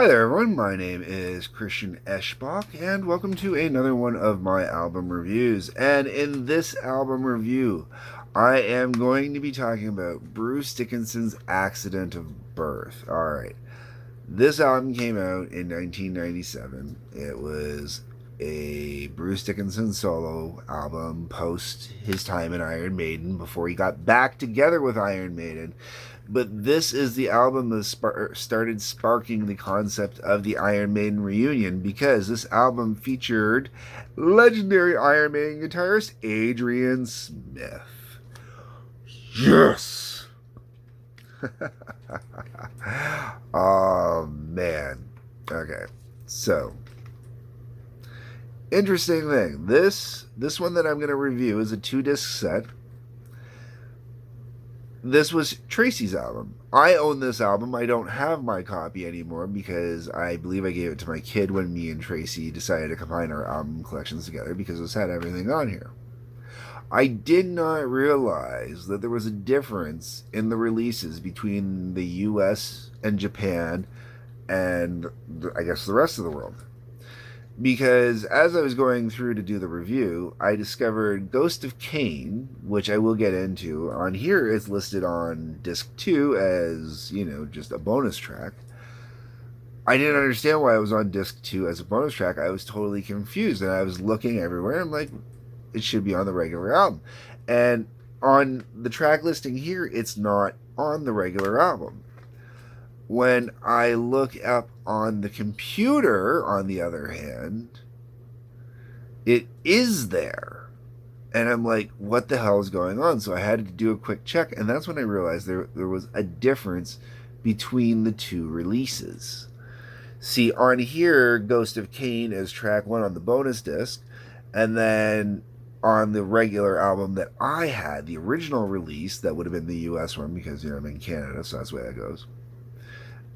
Hi there, everyone. My name is Christian Eschbach, and welcome to another one of my album reviews. And in this album review, I am going to be talking about Bruce Dickinson's Accident of Birth. Alright, this album came out in 1997. It was a Bruce Dickinson solo album post his time in Iron Maiden before he got back together with Iron Maiden. But this is the album that started sparking the concept of the Iron Maiden reunion, because this album featured legendary Iron Maiden guitarist Adrian Smith. Yes! Oh, man. Okay, so interesting thing. This one that I'm going to review is a 2-disc set. This was Tracy's album. I own this album. I don't have my copy anymore because I believe I gave it to my kid when me and Tracy decided to combine our album collections together, because this had everything on here. I did not realize that there was a difference in the releases between the US and Japan and I guess the rest of the world. Because as I was going through to do the review, I discovered Ghost of Cain, which I will get into. On here, it's listed on disc 2 as, just a bonus track. I didn't understand why it was on disc 2 as a bonus track. I was totally confused, and I was looking everywhere. I'm like, it should be on the regular album. And on the track listing here, it's not on the regular album. When I look up on the computer, on the other hand, it is there. And I'm like, what the hell is going on? So I had to do a quick check, and that's when I realized there was a difference between the two releases. See, on here, Ghost of Cain is track 1 on the bonus disc, and then on the regular album that I had, the original release, that would have been the US one, because, I'm in Canada, so that's the way that goes.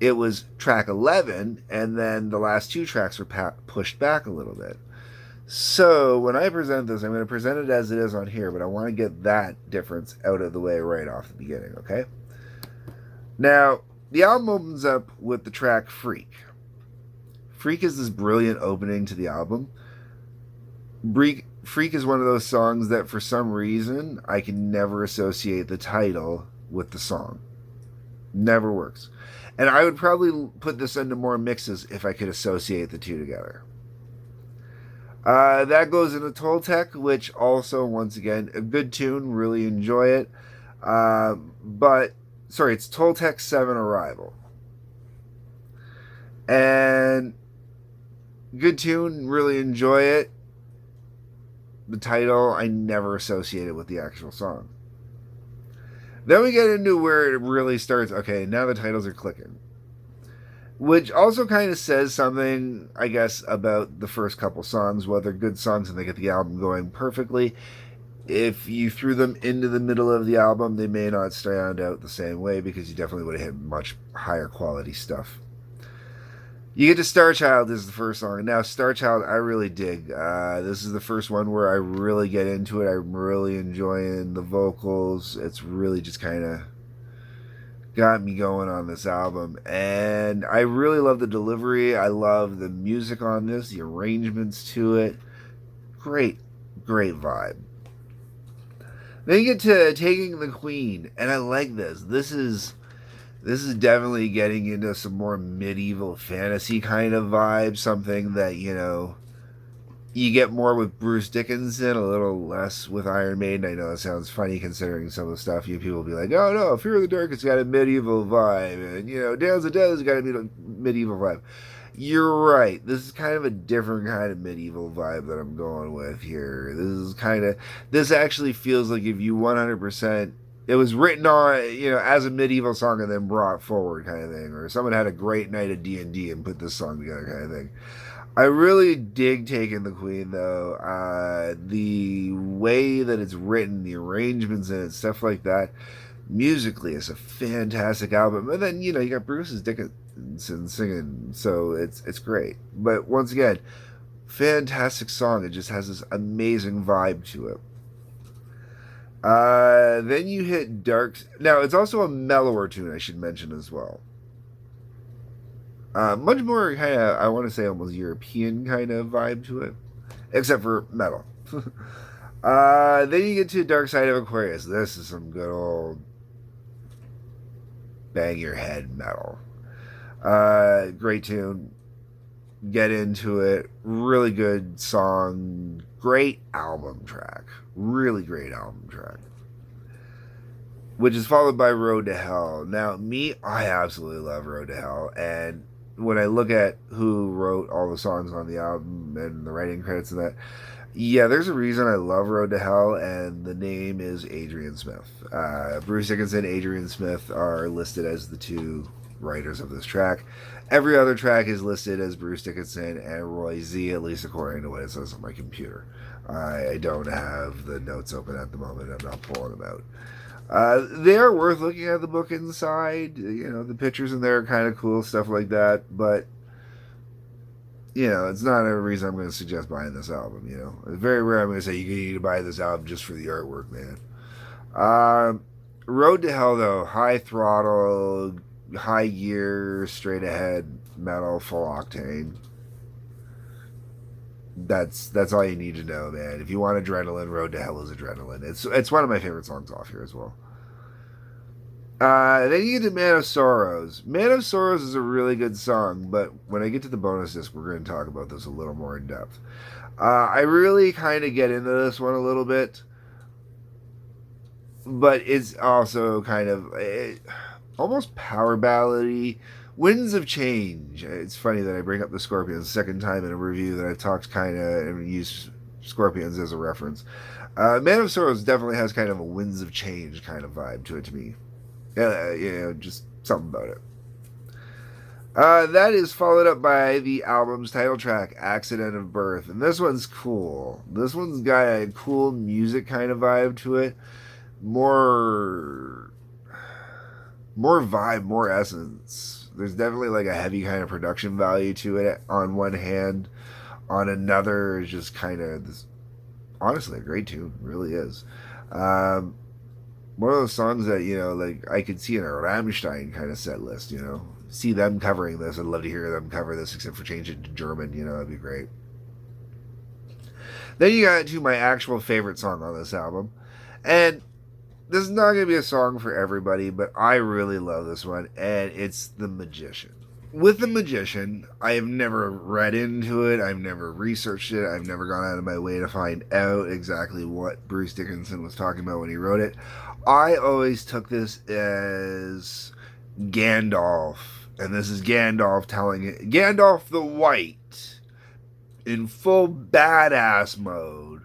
It was track 11, and then the last 2 tracks were pushed back a little bit. So when I present this, I'm going to present it as it is on here, but I want to get that difference out of the way right off the beginning, okay? Now, the album opens up with the track Freak. Freak is this brilliant opening to the album. Freak is one of those songs that for some reason I can never associate the title with the song. Never works. And I would probably put this into more mixes if I could associate the two together. That goes into Toltec, which also, once again, a good tune. Really enjoy it. It's Toltec 7 Arrival. And good tune. Really enjoy it. The title, I never associate it with the actual song. Then we get into where it really starts. Okay, now the titles are clicking. Which also kind of says something, I guess, about the first couple songs. Well, they're good songs and they get the album going perfectly. If you threw them into the middle of the album, they may not stand out the same way, because you definitely would have hit much higher quality stuff. You get to Star Child is the first song. Now, Star Child, I really dig. This is the first one where I really get into it. I'm really enjoying the vocals. It's really just kind of got me going on this album. And I really love the delivery. I love the music on this, the arrangements to it. Great, great vibe. Then you get to Taking the Queen, and I like this. This is definitely getting into some more medieval fantasy kind of vibe, something that, you get more with Bruce Dickinson, a little less with Iron Maiden. I know it sounds funny considering some of the stuff. People will be like, oh no, Fear of the Dark has got a medieval vibe, and, Dance of Death has got a medieval vibe. You're right. This is kind of a different kind of medieval vibe that I'm going with here. This actually feels like if you 100%, it was written on, as a medieval song and then brought forward kind of thing. Or someone had a great night of D&D and put this song together kind of thing. I really dig Taking the Queen, though. The way that it's written, the arrangements in it, stuff like that. Musically, it's a fantastic album. And then, you got Bruce Dickinson singing, so it's great. But once again, fantastic song. It just has this amazing vibe to it. Then you hit Dark. Now, it's also a mellower tune, I should mention as well. Much more kind of, I want to say almost European kind of vibe to it, except for metal. Then you get to Dark Side of Aquarius. This is some good old bang your head metal. Great tune. Get into it. Really good song. Great album track. Really great album track. Which is followed by Road to Hell. Now, me, I absolutely love Road to Hell. And when I look at who wrote all the songs on the album and the writing credits and that, yeah, there's a reason I love Road to Hell, and the name is Adrian Smith. Bruce Dickinson, Adrian Smith are listed as the two writers of this track. Every other track is listed as Bruce Dickinson and Roy Z, at least according to what it says on my computer. I don't have the notes open at the moment. I'm not pulling them out. They are worth looking at the book inside. You know, the pictures in there are kind of cool, stuff like that. But, you know, it's not a reason I'm going to suggest buying this album, you know. It's very rare I'm going to say you need to buy this album just for the artwork, man. Road to Hell, though, high throttle, high gear, straight ahead, metal, full octane. That's all you need to know, man. If you want adrenaline, Road to Hell is adrenaline. It's one of my favorite songs off here as well. Then you get to Man of Sorrows. Man of Sorrows is a really good song, but when I get to the bonus disc, we're going to talk about this a little more in depth. I really kind of get into this one a little bit, but it's also kind of almost power ballady. Winds of Change. It's funny that I bring up the Scorpions second time in a review that I've talked kind of and used Scorpions as a reference. Man of Sorrows definitely has kind of a Winds of Change kind of vibe to it to me. You know, just something about it. That is followed up by the album's title track, Accident of Birth. And this one's cool. This one's got a cool music kind of vibe to it. More vibe, more essence. There's definitely like a heavy kind of production value to it on one hand. On another, it's just kind of this, honestly, a great tune. It really is. One of those songs that, you know, like I could see in a Rammstein kind of set list, you know. See them covering this. I'd love to hear them cover this, except for change it to German, you know, that'd be great. Then you got to my actual favorite song on this album. And this is not going to be a song for everybody, but I really love this one, and it's The Magician. With The Magician, I have never read into it, I've never researched it, I've never gone out of my way to find out exactly what Bruce Dickinson was talking about when he wrote it. I always took this as Gandalf, and this is Gandalf telling it, Gandalf the White, in full badass mode,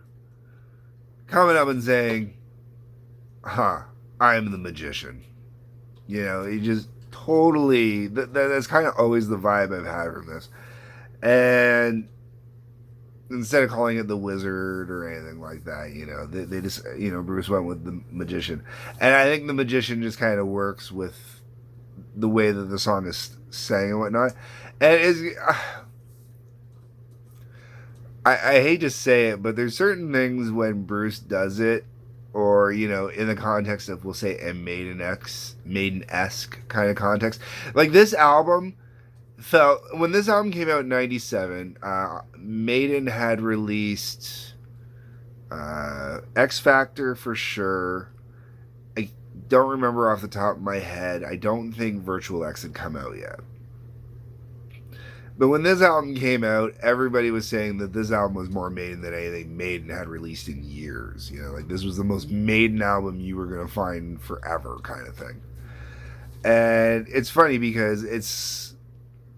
coming up and saying, I'm the magician. You know, he just totally, that's kind of always the vibe I've had from this. And instead of calling it the wizard or anything like that, you know, they just, you know, Bruce went with the magician. And I think the magician just kind of works with the way that the song is sang and whatnot. And it's, I hate to say it, but there's certain things when Bruce does it, or, you know, in the context of, we'll say, a Maiden-esque kind of context. Like, this album felt, when this album came out in 97, Maiden had released X Factor for sure. I don't remember off the top of my head. I don't think Virtual X had come out yet. But when this album came out, everybody was saying that this album was more Maiden than anything Maiden had released in years. You know, like this was the most Maiden album you were going to find forever kind of thing. And it's funny because it's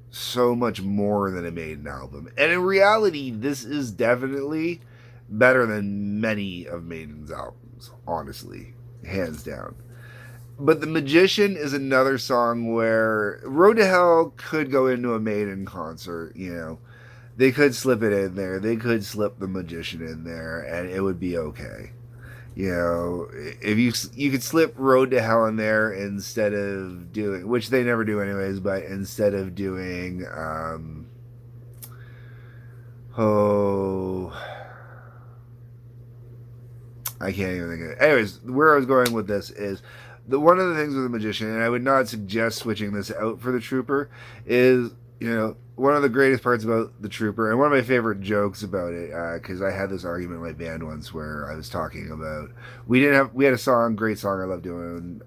so much more than a Maiden album. And in reality, this is definitely better than many of Maiden's albums, honestly, hands down. But The Magician is another song where Road to Hell could go into a Maiden concert, you know. They could slip it in there. They could slip The Magician in there, and it would be okay. You know, if you could slip Road to Hell in there instead of doing, which they never do anyways, but instead of doing, I can't even think of it. Anyways, where I was going with this is, one of the things with The Magician, and I would not suggest switching this out for The Trooper, is one of the greatest parts about the Trooper, and one of my favorite jokes about it, because I had this argument in my band once where I was talking about we had a song, great song I love doing.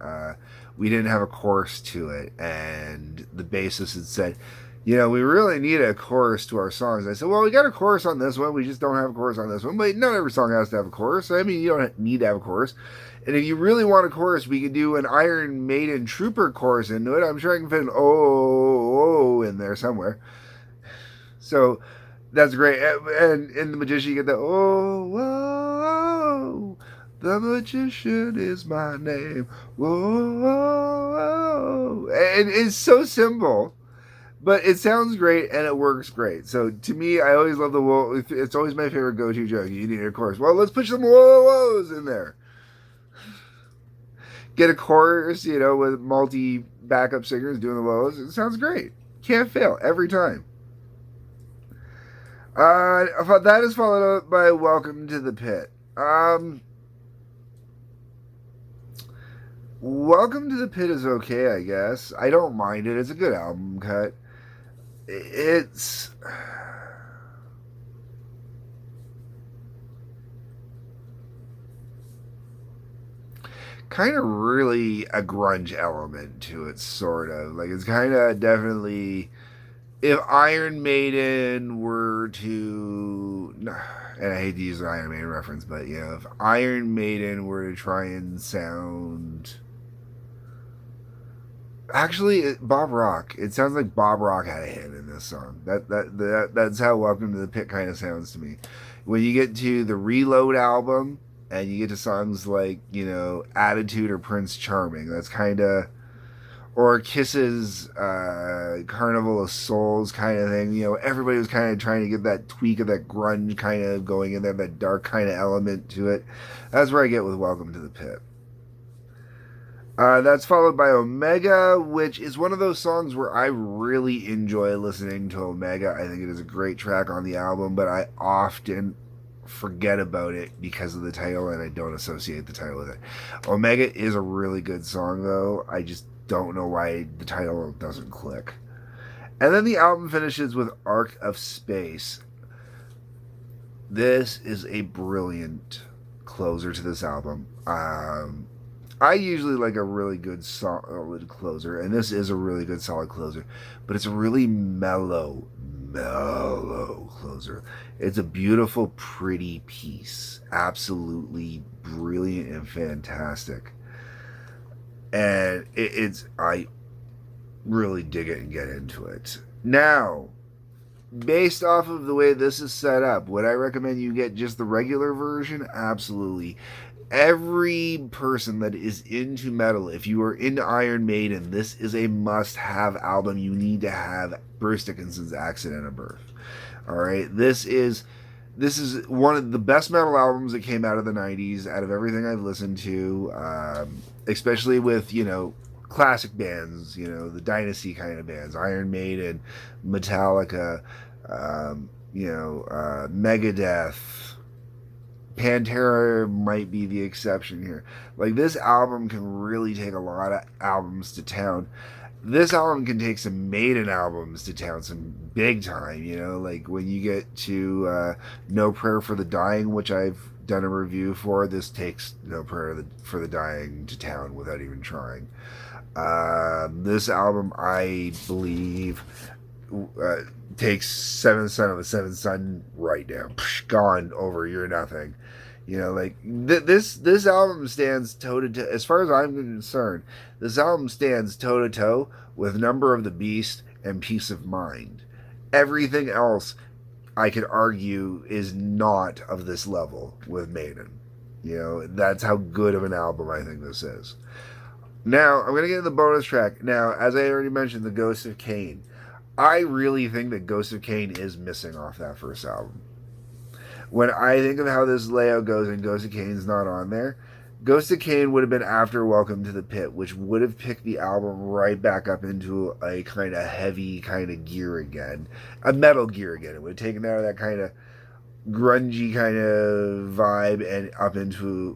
We didn't have a chorus to it, and the bassist had said, we really need a chorus to our songs. I said, well, we got a chorus on this one, we just don't have a chorus on this one. But not every song has to have a chorus. I mean, you don't need to have a chorus. And if you really want a chorus, we could do an Iron Maiden Trooper chorus into it. I'm sure I can fit an oh in there somewhere. So that's great. And in The Magician, you get the oh, the magician is my name. Whoa, and it's so simple, but it sounds great and it works great. So to me, I always love the whoa. It's always my favorite go-to joke. You need a chorus. Well, let's put some whoa-whoas in there. Get a chorus, with multi backup singers doing the whoas. It sounds great. Can't fail every time. That is followed up by Welcome to the Pit. Welcome to the Pit is okay, I guess. I don't mind it. It's a good album cut. It's kind of really a grunge element to it, sort of. Like, it's kind of definitely, if Iron Maiden were to, and I hate to use an Iron Maiden reference, but if Iron Maiden were to try and sound, actually, Bob Rock. It sounds like Bob Rock had a hand in this song. That's how Welcome to the Pit kind of sounds to me. When you get to the Reload album and you get to songs like Attitude or Prince Charming, that's kind of, or Kiss's Carnival of Souls kind of thing. Everybody was kind of trying to get that tweak of that grunge kind of going in there, that dark kind of element to it. That's where I get with Welcome to the Pit. That's followed by Omega, which is one of those songs where I really enjoy listening to Omega. I think it is a great track on the album, but I often forget about it because of the title, and I don't associate the title with it. Omega is a really good song, though. I just don't know why the title doesn't click. And then the album finishes with Arc of Space. This is a brilliant closer to this album. I usually like a really good solid closer, and this is a really good solid closer, but it's a really mellow closer. It's a beautiful, pretty piece. Absolutely brilliant and fantastic. And I really dig it and get into it. Now, based off of the way this is set up, would I recommend you get just the regular version? Absolutely. Every person that is into metal, if you are into Iron Maiden, this is a must-have album. You need to have Bruce Dickinson's Accident of Birth. All right, this is one of the best metal albums that came out of the 90s, out of everything I've listened to, especially with, classic bands, the Dynasty kind of bands, Iron Maiden, Metallica, Megadeth. Pantera might be the exception here. Like, this album can really take a lot of albums to town. This album can take some Maiden albums to town, some big time, like when you get to No Prayer for the Dying, which I've done a review for. This takes No Prayer for the Dying to town without even trying. This album, I believe, takes Seventh Son of a Seventh Son right down. Psh, gone, over, you're nothing. This album stands toe to toe, as far as I'm concerned, this album stands toe to toe with Number of the Beast and Peace of Mind. Everything else, I could argue, is not of this level with Maiden. That's how good of an album I think this is. Now, I'm going to get into the bonus track. Now, as I already mentioned, The Ghost of Cain. I really think that Ghost of Cain is missing off that first album. When I think of how this layout goes and Ghost of Cain's not on there, Ghost of Cain would have been after Welcome to the Pit, which would have picked the album right back up into a kind of heavy kind of gear again. A metal gear again. It would have taken out of that kind of grungy kind of vibe and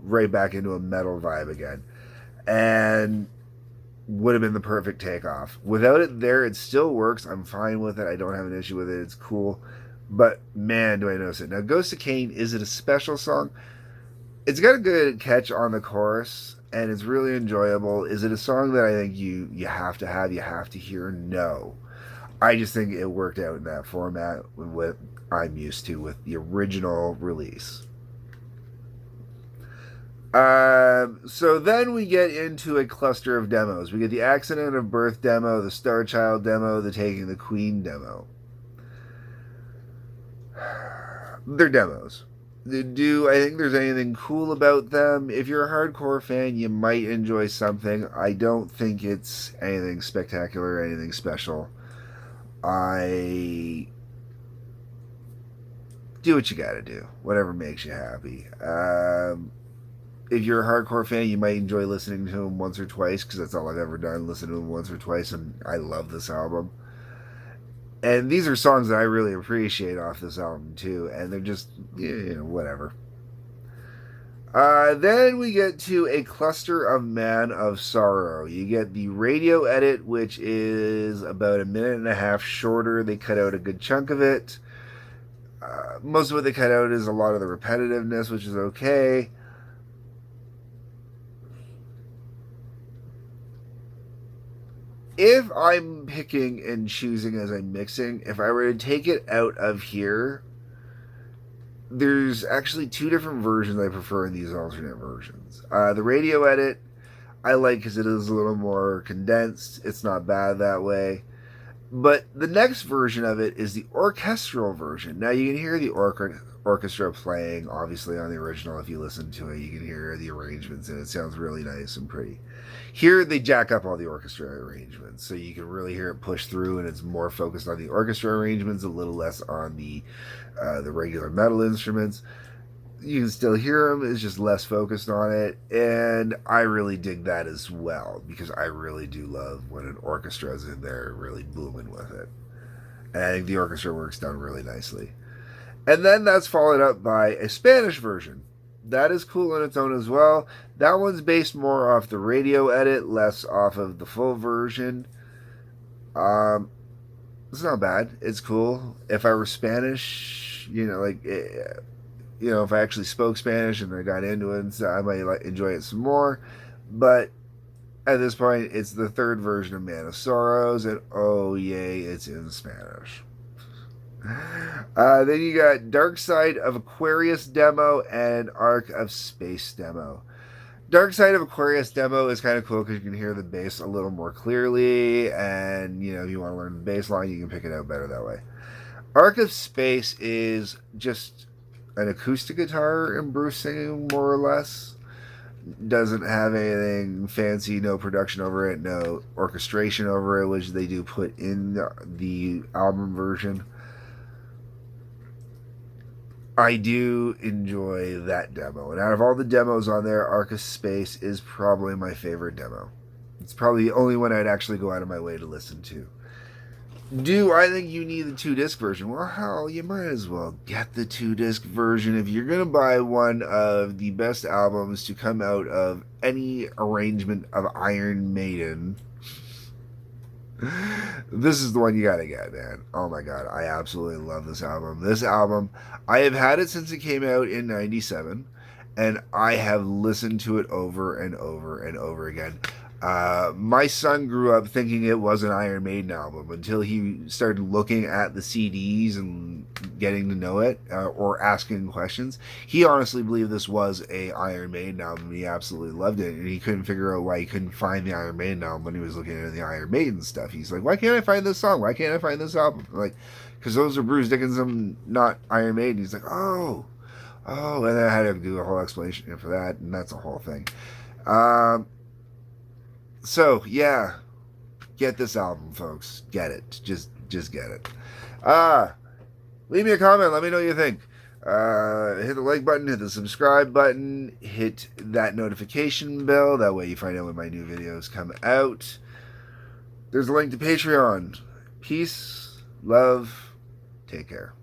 right back into a metal vibe again. And would have been the perfect takeoff. Without it there, it still works. I'm fine with it. I don't have an issue with it. It's cool. But man, do I notice it. Now, Ghost of Cain, is it a special song? It's got a good catch on the chorus, and it's really enjoyable. Is it a song that I think you have to have, you have to hear? No. I just think it worked out in that format with what I'm used to with the original release. So then we get into a cluster of demos. We get the Accident of Birth demo, the Star Child demo, the Taking the Queen demo. They're demos. Do I think there's anything cool about them? If you're a hardcore fan, you might enjoy something. I don't think it's anything spectacular, anything special. I do what you gotta do. Whatever makes you happy. If you're a hardcore fan, you might enjoy listening to them once or twice, because that's all I've ever done, listen to them once or twice, and I love this album. And these are songs that I really appreciate off this album, too, and they're just, whatever. Then we get to a cluster of Man of Sorrow. You get the radio edit, which is about a minute and a half shorter. They cut out a good chunk of it. Most of what they cut out is a lot of the repetitiveness, which is okay. If I'm picking and choosing as I'm mixing, if I were to take it out of here, there's actually two different versions I prefer in these alternate versions. The radio edit I like because it is a little more condensed. It's not bad that way. But the next version of it is the orchestral version. Now you can hear the orchestra playing, obviously, on the original. If you listen to it, you can hear the arrangements, and it sounds really nice and pretty. Here, they jack up all the orchestra arrangements, so you can really hear it push through, and it's more focused on the orchestra arrangements, a little less on the regular metal instruments. You can still hear them, it's just less focused on it, and I really dig that as well, because I really do love when an orchestra is in there really booming with it. And I think the orchestra work's done really nicely. And then that's followed up by a Spanish version. That is cool on its own as well. That one's based more off the radio edit, less off of the full version. It's not bad. It's cool. If I were Spanish, if I actually spoke Spanish and I got into it, so I might enjoy it some more. But at this point, it's the third version of Man of Sorrows, and oh yay, it's in Spanish. Then you got Dark Side of Aquarius demo and Arc of Space demo. Dark Side of Aquarius demo is kind of cool because you can hear the bass a little more clearly, and if you want to learn the bass line, you can pick it out better that way. Arc of Space is just an acoustic guitar and Bruce singing, more or less. Doesn't have anything fancy, no production over it, no orchestration over it, which they do put in the album version. I do enjoy that demo. And out of all the demos on there, Arc of Space is probably my favorite demo. It's probably the only one I'd actually go out of my way to listen to. Do I think you need the 2-disc version? Well, hell, you might as well get the 2-disc version. If you're going to buy one of the best albums to come out of any arrangement of Iron Maiden, this is the one you gotta get, man. Oh my god, I absolutely love this album. This album, I have had it since it came out in 97, and I have listened to it over and over and over again. My son grew up thinking it was an Iron Maiden album until he started looking at the CDs and getting to know it, or asking questions. He honestly believed this was a Iron Maiden album. He absolutely loved it, and he couldn't figure out why he couldn't find the Iron Maiden album when he was looking at the Iron Maiden stuff. He's like, why can't I find this song? Why can't I find this album? I'm like, because those are Bruce Dickinson, not Iron Maiden. He's like, oh, and then I had to do a whole explanation for that, and that's a whole thing. So, yeah, get this album, folks. Get it. Just get it. Leave me a comment. Let me know what you think. Hit the like button, hit the subscribe button, hit that notification bell. That way you find out when my new videos come out. There's a link to Patreon. Peace, love, take care.